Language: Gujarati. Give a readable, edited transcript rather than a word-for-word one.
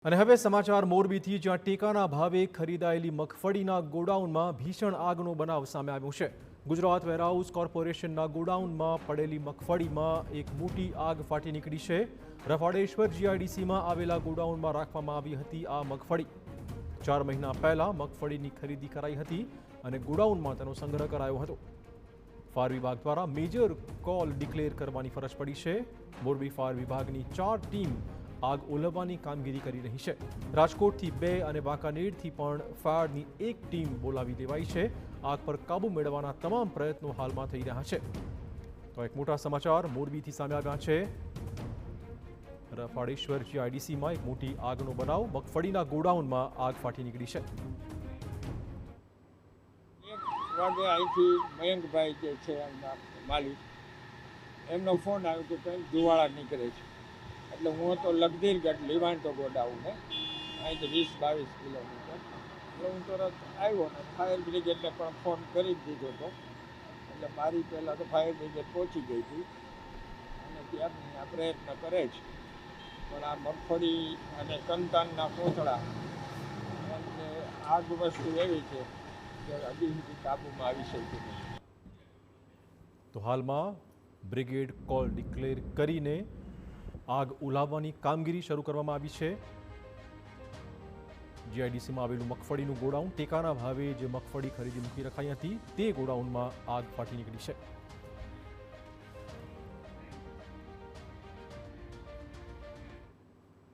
અને હવે સમાચાર મોરબીથી, જ્યાં ટેકાના ભાવે ખરીદાયેલી મગફળીના ગોડાઉનમાં ભીષણ આગનો બનાવ સામે આવ્યો છે। ગુજરાત વેરહાઉસ કોર્પોરેશનના ગોડાઉનમાં પડેલી મગફળીમાં એક મોટી આગ ફાટી નીકળી છે। રફાળેશ્વર જીઆઈડીસીમાં આવેલા ગોડાઉનમાં રાખવામાં આવી હતી આ મગફળી। 4 મહિના પહેલા મગફળીની ખરીદી કરાઈ હતી અને ગોડાઉનમાં તેનો સંગ્રહ કરાયો હતો। ફાયર વિભાગ દ્વારા મેજર કોલ ડિક્લેર કરવાની ફરજ પડી છે। મોરબી ફાયર વિભાગની 4 ટીમ આગ ઓલવવાની કામગીરી કરી રહી છે। રાજકોટથી 2 અને વાંકાનેરથી પણ ફાયરની એક ટીમ બોલાવી દેવાઈ છે। આગ પર કાબુ મેળવવાના તમામ પ્રયત્નો હાલમાં થઈ રહ્યા છે। તો એક મોટા સમાચાર મોરબીથી સામે આવ્યા છે। રફાળેશ્વર જીઆઈડીસીમાં એક મોટી આગનો બનાવ, મગફળીના ગોડાઉનમાં આગ ફાટી નીકળી છે। વાગે અહીંથી મયંકભાઈ જે છે એમના માલિક, એમનો ફોન આવ્યો કે કંઈક ધુવાળા નીકળે છે। એટલે હું તો લગદીરગઢ લીવાંટો ગોડાઉન અહીંથી 20-22 કિલોમીટર, એટલે હું તરત આવ્યો ને ફાયર બ્રિગેડને પણ ફોન કરી જ દીધો હતો। એટલે મારી પહેલાં તો ફાયર બ્રિગેડ પહોંચી ગઈ હતી અને ત્યારની આ પ્રયત્ન કરે છે, પણ આ મગફળી અને કંતાનના કોથળા અને આગ વસ્તુ એવી છે કે હજી સુધી કાબૂમાં આવી શકી નથી। તો હાલમાં બ્રિગેડ કોલ ડિક્લેર કરીને આગ ઓલાવવાની કામગીરી શરૂ કરવામાં આવી છે। જીઆઈડીસીમાં આવેલું મગફળીનું ગોડાઉન, ટેકાના ભાવે જે મગફળી ખરીદી મૂકી રખાઈ હતી તે ગોડાઉનમાં આગ ફાટી નીકળી છે।